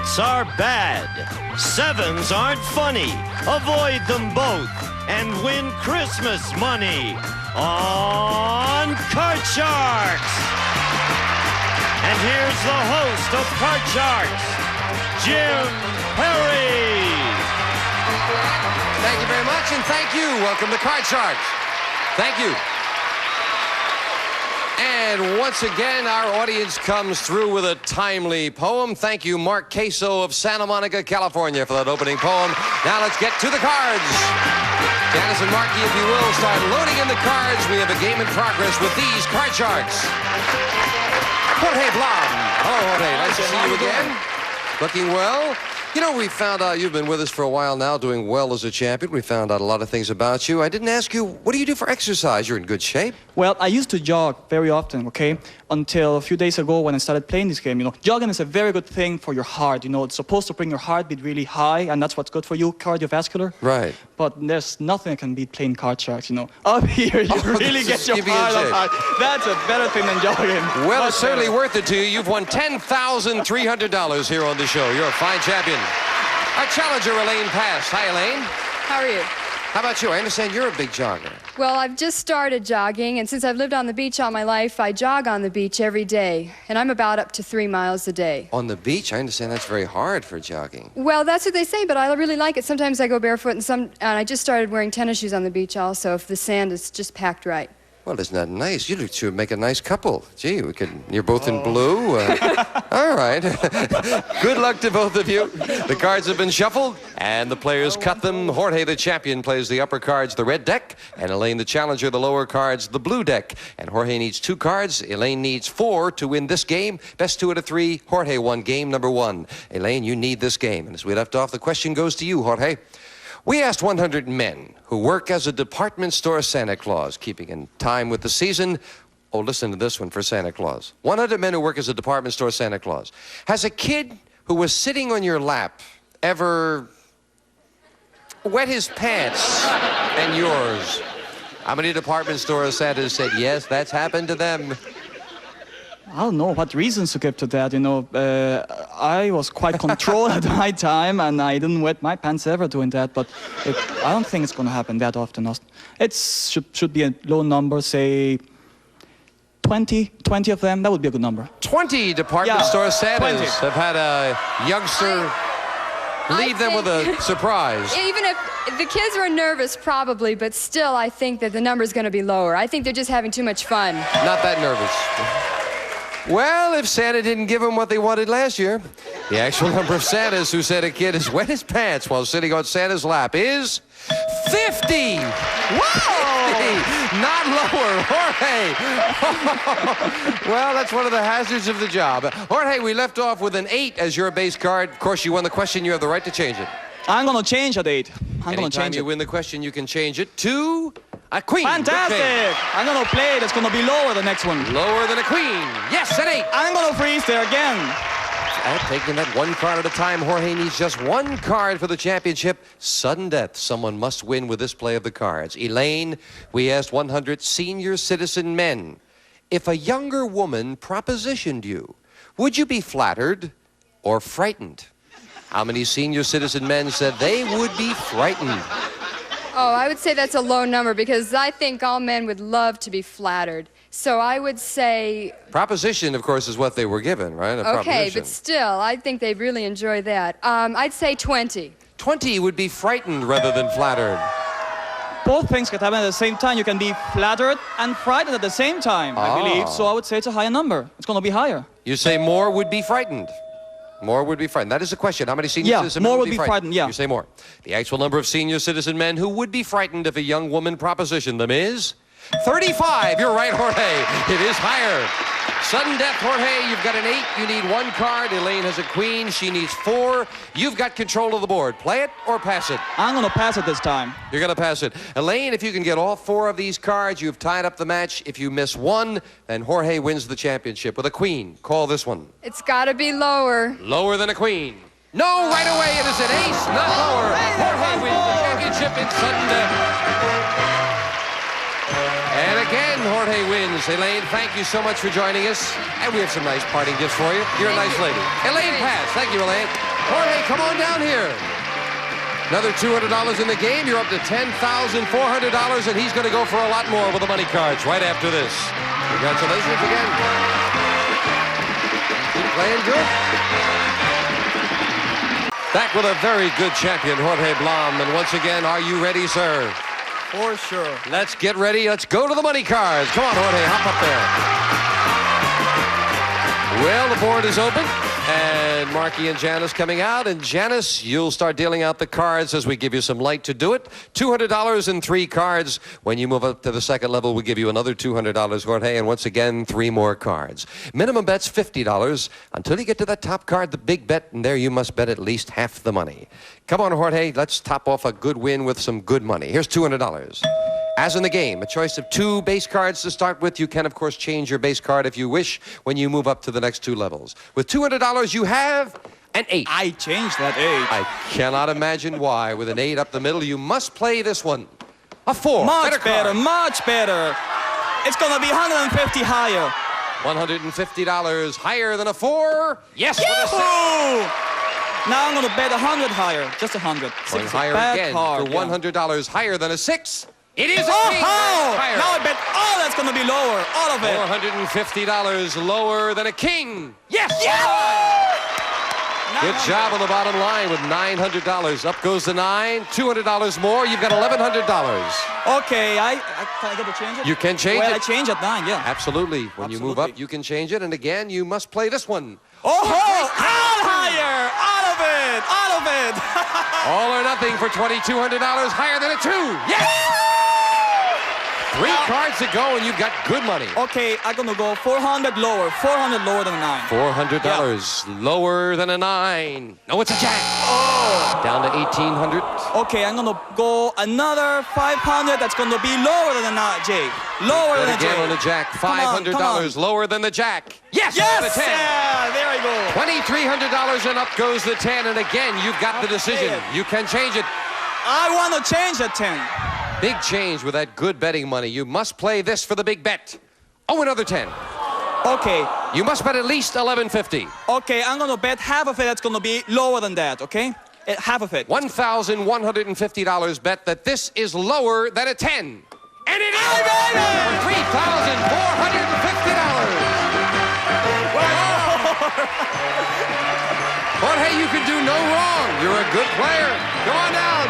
Eights are bad. Sevens aren't funny. Avoid them both and win Christmas money on Card Sharks. And here's the host of Card Sharks, Jim Perry. Thank you very much, and thank you. Welcome to Card Sharks. Thank you. And once again, our audience comes through with a timely poem. Thank you, Mark Queso of Santa Monica, California, for that opening poem. Now let's get to the cards. Janice and Marky, if you will, start loading in the cards. We have a game in progress with these Card Sharks. Jorge Blom. Hello, Jorge. Nice to see you again. Looking well. You know, we found out you've been with us for a while now, doing well as a champion. We found out a lot of things about you. I didn't ask you, what do you do for exercise? You're in good shape. Well, I used to jog very often, okay? Until a few days ago when I started playing this game. You know, jogging is a very good thing for your heart. You know, it's supposed to bring your heartbeat really high, and that's what's good for you, cardiovascular. Right. But there's nothing that can beat playing Card Sharks, you know. Up here, you really get your heart up high. That's a better thing than jogging. Well, it's certainly worth it to you. You've won $10,300 here on the show. You're a fine champion. Our challenger, Elaine Pass. Hi, Elaine. How are you? How about you? I understand you're a big jogger. Well, I've just started jogging, and since I've lived on the beach all my life, I jog on the beach every day, and I'm about up to 3 miles a day. On the beach? I understand that's very hard for jogging. Well, that's what they say, but I really like it. Sometimes I go barefoot, and I just started wearing tennis shoes on the beach also, if the sand is just packed right. Well, isn't that nice? You two would make a nice couple. Gee, you're both in blue. All right. Good luck to both of you. The cards have been shuffled, and the players cut them. Jorge, the champion, plays the upper cards, the red deck, and Elaine, the challenger, the lower cards, the blue deck. And Jorge needs 2 cards. Elaine needs 4 to win this game. Best 2 out of 3. Jorge won game number 1. Elaine, you need this game. And as we left off, the question goes to you, Jorge. We asked 100 men who work as a department store Santa Claus, keeping in time with the season. Oh, listen to this one for Santa Claus. 100 men who work as a department store Santa Claus. Has a kid who was sitting on your lap ever wet his pants and yours? How many department store Santas said, yes, that's happened to them? I don't know what reasons to give to that, you know. I was quite controlled at my time, and I didn't wet my pants ever doing that, but I don't think it's going to happen that often. It should be a low number, say 20 of them. That would be a good number. 20 department store Santas have had a youngster leave them with a surprise. Even if the kids were nervous, probably, but still I think that the number's going to be lower. I think they're just having too much fun. Not that nervous. Well, if Santa didn't give them what they wanted last year, the actual number of Santas who said a kid has wet his pants while sitting on Santa's lap is 50! Whoa! 50! Not lower, Jorge! Well, that's one of the hazards of the job. Jorge, we left off with an 8 as your base card. Of course, you won the question. You have the right to change it. I'm going to change at 8. Anytime you win the question, you can change it to a queen. Fantastic! I'm going to play it. It's going to be lower the next one. Lower than a queen. Yes, an 8. I'm going to freeze there again. Taking that 1 card at a time, Jorge needs just 1 card for the championship. Sudden death. Someone must win with this play of the cards. Elaine, we asked 100 senior citizen men. If a younger woman propositioned you, would you be flattered or frightened? How many senior citizen men said they would be frightened? Oh, I would say that's a low number because I think all men would love to be flattered. So I would say... Proposition, of course, is what they were given, right? Okay, but still, I think they'd really enjoy that. I'd say 20. 20 would be frightened rather than flattered. Both things can happen at the same time. You can be flattered and frightened at the same time, I believe. So I would say it's a higher number. It's going to be higher. You say more would be frightened. More would be frightened. That is the question. How many senior citizen men would be frightened? Yeah. You say more. The actual number of senior citizen men who would be frightened if a young woman propositioned them is 35. You're right, Jorge. It is higher. Sudden death, Jorge. You've got an 8. You need 1 card. Elaine has a queen. She needs 4. You've got control of the board. Play it or pass it? I'm going to pass it this time. You're going to pass it. Elaine, if you can get all 4 of these cards, you've tied up the match. If you miss 1, then Jorge wins the championship with a queen. Call this one. It's got to be lower. Lower than a queen. No, right away it is an ace, not lower. Jorge wins the championship in sudden death. And again, Jorge wins. Elaine, thank you so much for joining us. And we have some nice parting gifts for you. You're a nice lady. Elaine Pass. Thank you, Elaine. Jorge, come on down here. Another $200 in the game. You're up to $10,400, and he's going to go for a lot more with the money cards right after this. Congratulations again. Keep playing good. Back with a very good champion, Jorge Blum. And once again, are you ready, sir? For sure. Let's get ready. Let's go to the money cards. Come on, Jorge, hop up there. Well, the board is open. And Marky and Janice coming out. And Janice, you'll start dealing out the cards as we give you some light to do it. $200 in 3 cards. When you move up to the second level, we'll give you another $200, Jorge. And once again, 3 more cards. Minimum bet's $50 until you get to that top card, the big bet. And there you must bet at least half the money. Come on, Jorge. Let's top off a good win with some good money. Here's $200. As in the game, a choice of 2 base cards to start with. You can, of course, change your base card if you wish when you move up to the next 2 levels. With $200, you have an 8. I changed that 8. I cannot imagine why. With an 8 up the middle, you must play this one. A 4. Much better, much better. It's going to be 150 higher. $150 higher than a 4. Yes, with a 6. Now I'm going to bet 100 higher. Just 100. Going higher again card, for $100 higher than a 6. It is a king. Higher. Now I bet all that's going to be lower. All of it. $450 lower than a king. Yes! Yeah! Good job on the bottom line with $900. Up goes the 9. $200 more. You've got $1,100. Okay, can I get to change it? You can change well, it. I change at 9, yeah. Absolutely. When you move up, you can change it. And again, you must play this one. All higher. All of it. All of it. All or nothing for $2,200 higher than a 2. Yes! 3 cards to go, and you've got good money. Okay, I'm going to go 400 lower. 400 lower than a 9. $400 lower than a 9. No, it's a jack. Oh. Down to $1,800. Okay, I'm going to go another 500. That's going to be lower than a J. Lower than a J. Again on the jack. $500 lower than the jack. Yes! Yes! The 10. Yeah, there we go. $2,300 and up goes the 10. And again, you've got the decision. You can change it. I want to change the 10. Big change with that good betting money. You must play this for the big bet. Oh, another 10. Okay. You must bet at least $1,150. Okay, I'm going to bet half of it that's going to be lower than that, okay? Half of it. $1,150 bet that this is lower than a 10. And it is $3,450. Jorge, you can do no wrong. You're a good player. Come on down.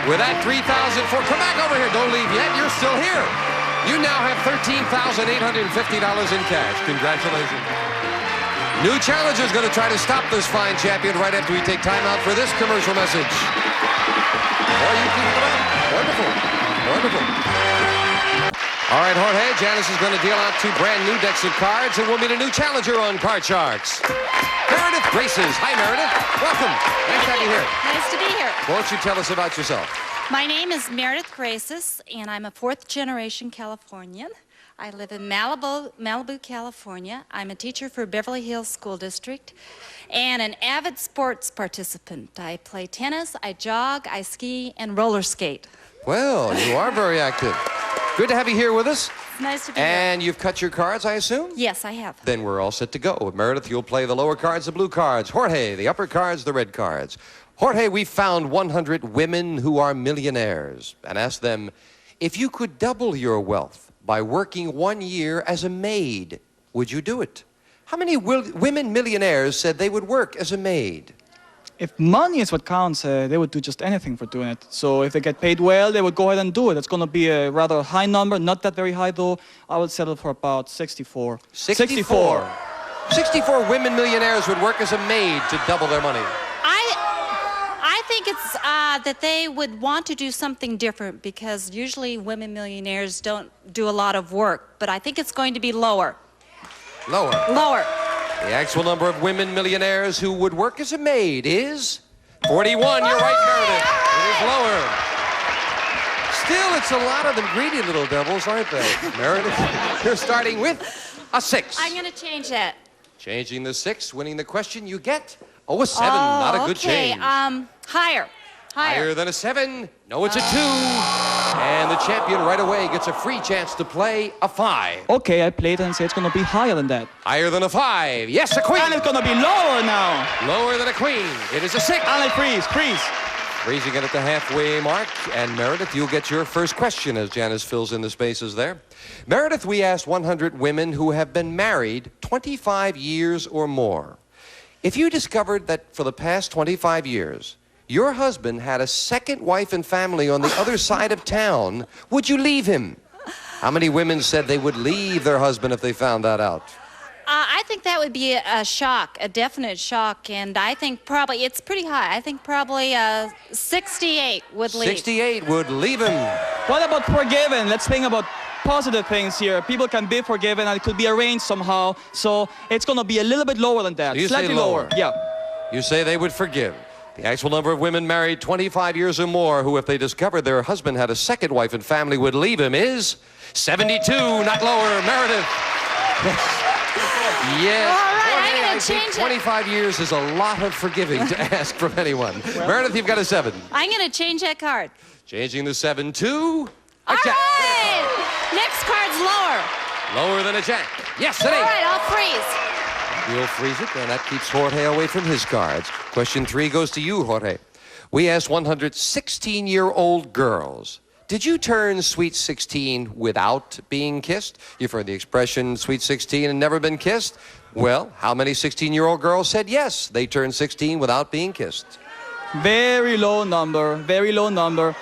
With that $3,400, come back over here. Don't leave yet. You're still here. You now have $13,850 in cash. Congratulations. New challenger is going to try to stop this fine champion right after we take time out for this commercial message. Or you can come out. Wonderful. Wonderful. All right, Jorge, Janice is going to deal out 2 brand new decks of cards, and we'll meet a new challenger on Card Sharks. Meredith Graces. Hi, Meredith. Welcome. Nice to have you here. Nice to be here. Won't you tell us about yourself? My name is Meredith Graces, and I'm a 4th-generation Californian. I live in Malibu, California. I'm a teacher for Beverly Hills School District and an avid sports participant. I play tennis, I jog, I ski, and roller skate. Well, you are very active. Good to have you here with us. It's nice to be here. And you've cut your cards, I assume? Yes, I have. Then we're all set to go. Meredith, you'll play the lower cards, the blue cards. Jorge, the upper cards, the red cards. Jorge, we found 100 women who are millionaires and asked them, if you could double your wealth by working 1 year as a maid, would you do it? How many women millionaires said they would work as a maid? If money is what counts, they would do just anything for doing it. So if they get paid well, they would go ahead and do it. It's going to be a rather high number, not that very high though. I would settle for about 64. 64 women millionaires would work as a maid to double their money. I think it's that they would want to do something different because usually women millionaires don't do a lot of work, but I think it's going to be lower. Lower. Lower. The actual number of women millionaires who would work as a maid is 41. You're right, Meredith. It is lower. Still, it's a lot of them greedy little devils, aren't they? Meredith, you're starting with a 6. I'm going to change that. Changing the 6, winning the question, you get, a 7. Not a good change. Higher. Higher than a 7. No, it's a 2. And the champion right away gets a free chance to play a 5. Okay, I played and say it's gonna be higher than that. Higher than a 5. Yes, a queen. And it's gonna be lower now. Lower than a queen. It is a 6. And I freeze. Freezing it at the halfway mark. And Meredith, you'll get your first question as Janice fills in the spaces there. Meredith, we asked 100 women who have been married 25 years or more. If you discovered that for the past 25 years, your husband had a second wife and family on the other side of town, would you leave him? How many women said they would leave their husband if they found that out? I think that would be a shock, a definite shock, and I think probably, it's pretty high. I think probably 68 would leave. 68 would leave him. What about forgiven? Let's think about positive things here. People can be forgiven and it could be arranged somehow. So it's gonna be a little bit lower than that. So you say Slightly lower. Yeah. You say they would forgive. The actual number of women married 25 years or more who, if they discovered their husband had a second wife and family, would leave him is 72, not lower. Meredith. Yes. All right, Jorge, I'm gonna I think change it. 25 years is a lot of forgiving to ask from anyone. Meredith, you've got a 7. I'm going to change that card. Changing the 7 to a All jack. right. Next card's lower. Lower than a jack. Yes, an 8. All right, I'll freeze. You'll freeze it, and that keeps Jorge away from his cards. Question 3 goes to you, Jorge. We asked 100 16-year-old girls, did you turn sweet 16 without being kissed? You've heard the expression sweet 16 and never been kissed? Well, how many 16-year-old girls said yes, they turned 16 without being kissed? Very low number. Very low number.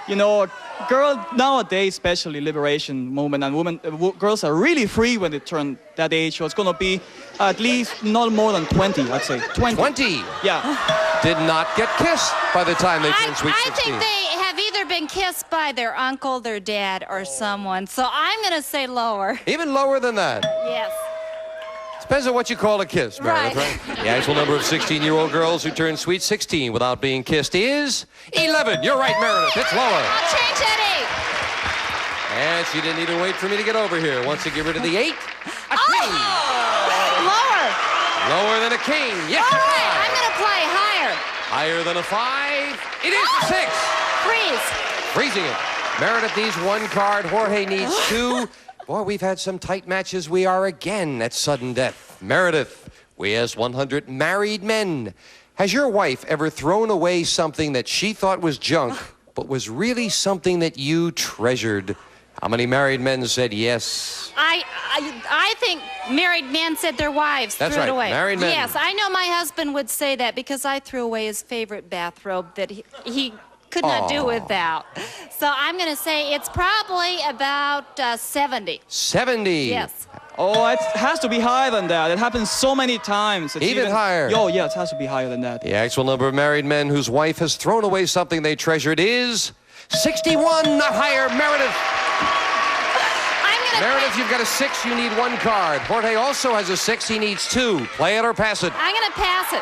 You know, girl nowadays, especially liberation movement, and girls are really free when they turn that age. So it's gonna be at least not more than 20, I'd say. 20. 20 Yeah. did not get kissed by the time they turned sweet 16. I think they have either been kissed by their uncle, their dad, or someone. So I'm going to say lower. Even lower than that. Yes. Depends on what you call a kiss, Meredith, Right. right? The actual number of 16-year-old girls who turn sweet 16 without being kissed is 11. You're right, Meredith. It's lower. I'll change that And she didn't even wait for me to get over here. Once you get rid of the 8, a 8. king. Lower. Lower than a king. Yes, All a right, 5. I'm going to play higher. Higher than a 5. It is a 6. Freeze. Freezing it. Meredith needs 1 card. Jorge needs 2. Boy, we've had some tight matches. We are again at sudden death. Meredith, we asked 100 married men. Has your wife ever thrown away something that she thought was junk, but was really something that you treasured? How many married men said yes? I think married men said their wives That's threw right, it away. married men. Yes, I know my husband would say that because I threw away his favorite bathrobe that he could not do without. So I'm going to say it's probably about 70. 70. Yes. Oh, it has to be higher than that. It happens so many times. It's Even higher. Oh, yeah, it has to be higher than that. The actual number of married men whose wife has thrown away something they treasured is 61, not higher. Meredith. Meredith, you've got a 6. You need 1 card. Jorge also has a 6. He needs 2. Play it or pass it. I'm going to pass it.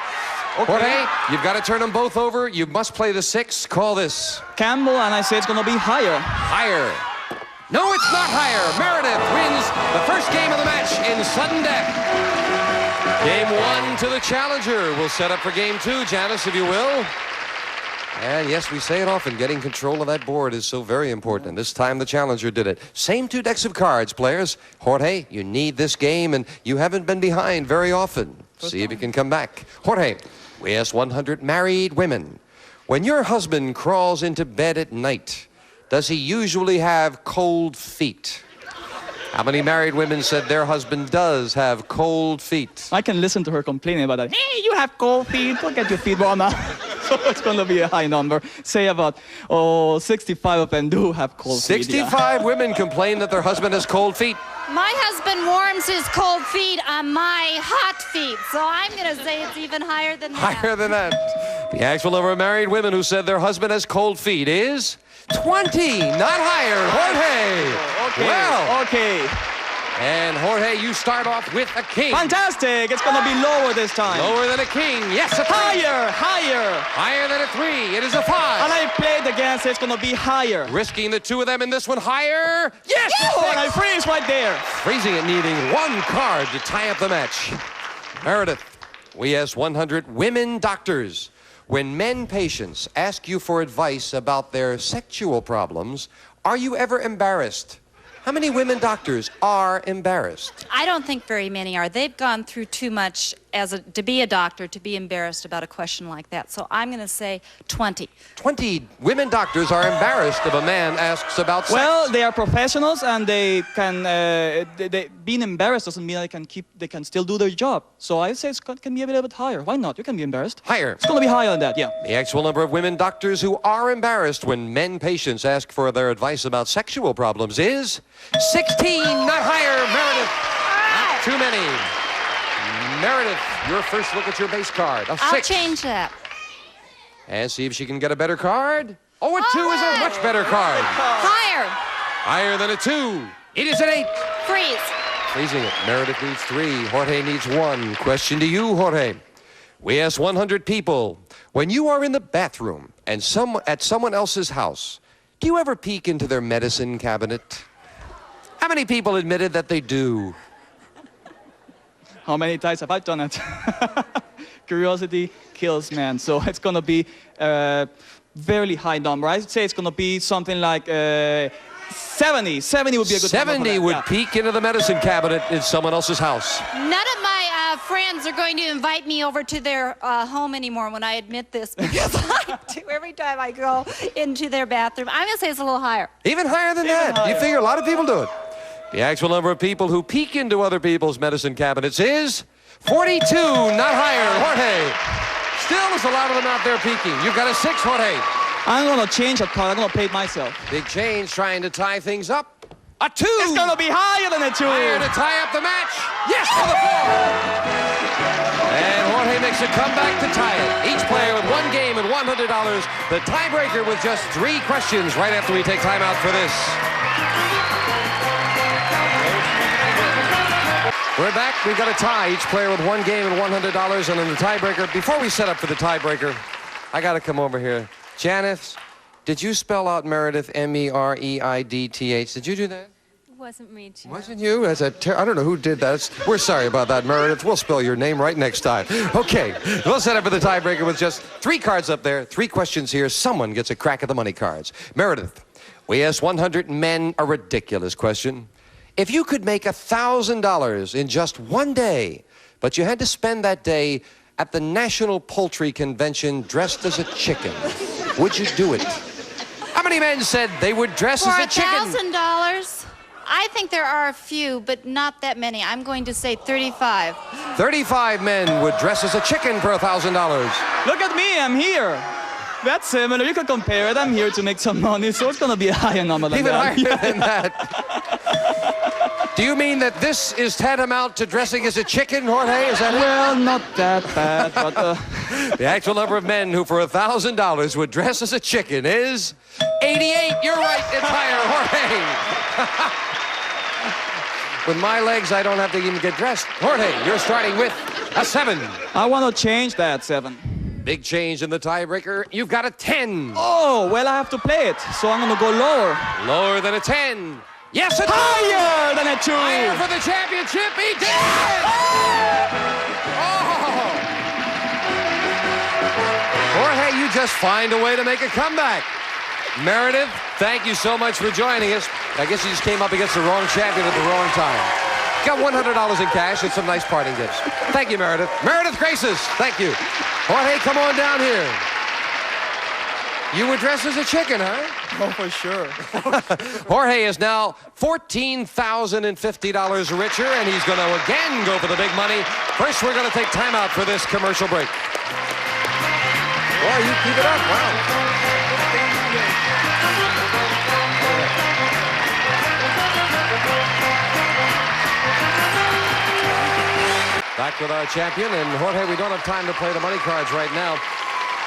Okay. Jorge, you've got to turn them both over. You must play the 6. Call this. Campbell, and I say it's gonna be higher. Higher. No, it's not higher. Meredith wins the first game of the match in sudden death. Game 1 to the challenger. We'll set up for game 2, Janice, if you will. And yes, we say it often, getting control of that board is so very important. And this time the challenger did it. Same 2 decks of cards, players. Jorge, you need this game, and you haven't been behind very often. See if you can come back. Jorge, we asked 100 married women. When your husband crawls into bed at night, does he usually have cold feet? How many married women said their husband does have cold feet? I can listen to her complaining about that. Hey, you have cold feet. Don't get your feet warm now. So it's going to be a high number. Say about, 65 of them do have cold feet. 65 women complain that their husband has cold feet. My husband warms his cold feet on my hot feet, so I'm going to say it's even higher than that. Higher than that. The actual number of married women who said their husband has cold feet is 20, not higher. Jorge. Okay. Well. Okay. And Jorge, you start off with a king. Fantastic. It's going to be lower this time. Lower than a king. Yes, a 3. Higher. Higher. Higher than a 3. It is a 5. And I played again, so it's going to be higher. Risking the 2 of them in this one higher. Yes! Oh, and I freeze right there. Freezing it, needing 1 card to tie up the match. Meredith, we asked 100 women doctors. when men patients ask you for advice about their sexual problems, are you ever embarrassed? How many women doctors are embarrassed? I don't think very many are. They've gone through too much to be a doctor to be embarrassed about a question like that. So I'm going to say 20. 20 women doctors are embarrassed if a man asks about sex. Well, they are professionals, and they can. Being embarrassed doesn't mean they can still do their job. So I say it can be a little bit higher. Why not? You can be embarrassed. Higher. It's going to be higher than that. Yeah. The actual number of women doctors who are embarrassed when men patients ask for their advice about sexual problems is 16, not higher. Meredith, not too many. Meredith, your first look at your base card. A 6. I'll change that. And see if she can get a better card. Oh, a 2 is a much better card. Higher. Higher than a 2. It is an 8. Freeze. Freezing it. Meredith needs 3. Jorge needs 1. Question to you, Jorge. We asked 100 people, when you are in the bathroom and at someone else's house, do you ever peek into their medicine cabinet? How many people admitted that they do? How many times have I done it? Curiosity kills man. So it's going to be a very high number. I'd say it's going to be something like 70. 70 would be a good number. 70 would peek into the medicine cabinet in someone else's house. None of my friends are going to invite me over to their home anymore when I admit this, because I do every time I go into their bathroom. I'm going to say it's a little higher. Even higher than that. Higher. You figure a lot of people do it. The actual number of people who peek into other people's medicine cabinets is 42, not higher. Jorge, still there's a lot of them out there peeking. You've got a 6, Jorge. I'm going to change that card. I'm going to play it myself. Big change trying to tie things up. A 2. It's going to be higher than a 2. Higher to tie up the match. Yes, for the 4. And Jorge makes a comeback to tie it. Each player with 1 game and $100. The tiebreaker with just 3 questions right after we take time out for this. We're back. We've got a tie. Each player with 1 game and $100. And in the tiebreaker, before we set up for the tiebreaker, I got to come over here. Janice, did you spell out Meredith M-E-R-E-I-D-T-H? Did you do that? It wasn't me, Jim. Wasn't you? I don't know who did that. We're sorry about that, Meredith. We'll spell your name right next time. Okay, we'll set up for the tiebreaker with just 3 cards up there, 3 questions here. Someone gets a crack at the money cards. Meredith, we asked 100 men a ridiculous question. If you could make $1,000 in just 1 day, but you had to spend that day at the National Poultry Convention dressed as a chicken, would you do it? How many men said they would dress as a chicken? For $1,000? I think there are a few, but not that many. I'm going to say 35. 35 men would dress as a chicken for $1,000. Look at me. I'm here. That's similar. You can compare it. I'm here to make some money, so it's going to be a higher number than Even that. higher than that. Do you mean that this is tantamount to dressing as a chicken, Jorge? Is that it? Well, not that bad, but... The actual number of men who for $1,000 would dress as a chicken is 88. You're right, it's higher, Jorge. With my legs, I don't have to even get dressed. Jorge, you're starting with a 7. I want to change that 7. Big change in the tiebreaker. You've got a 10. Oh, well, I have to play it, so I'm going to go lower. Lower than a 10. Yes, a 2. Higher than a 2. Higher for the championship. He did it! Oh! Jorge, you just find a way to make a comeback. Meredith, thank you so much for joining us. I guess you just came up against the wrong champion at the wrong time. Got $100 in cash and some nice parting gifts. Thank you, Meredith. Meredith Graces, thank you. Jorge, come on down here. You were dressed as a chicken, huh? Oh, for sure. Jorge is now $14,050 richer, and he's going to again go for the big money. First, we're going to take time out for this commercial break. Boy, you keep it up. Wow. Back with our champion, and Jorge, we don't have time to play the money cards right now.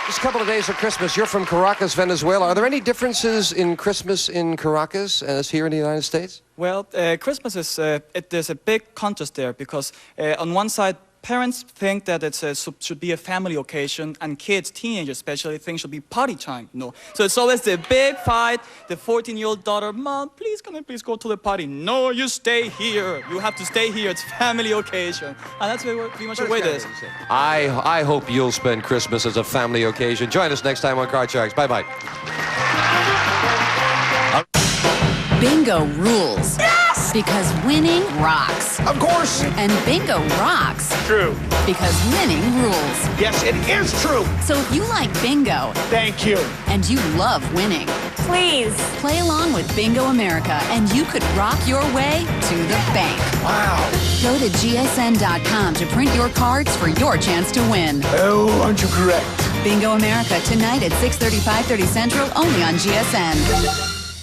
Just a couple of days of Christmas. You're from Caracas, Venezuela. Are there any differences in Christmas in Caracas as here in the United States? Well, Christmas is, there's a big contrast there because on one side, parents think that should be a family occasion, and kids, teenagers especially, think should be party time. No, so it's always the big fight. The 14-year-old daughter, Mom, please, can I please go to the party? No, you stay here. You have to stay here. It's family occasion, and that's pretty much the way it is. I hope you'll spend Christmas as a family occasion. Join us next time on Card Sharks. Bye-bye. Bingo rules. Yes! Because winning rocks. Of course. And bingo rocks. True. Because winning rules. Yes, it is true. So if you like bingo, Thank you. and you love winning, Please. play along with Bingo America, and you could rock your way to the bank. Wow. Go to gsn.com to print your cards for your chance to win. Oh, aren't you correct? Bingo America tonight at 6:30, 5:30 Central, only on GSN.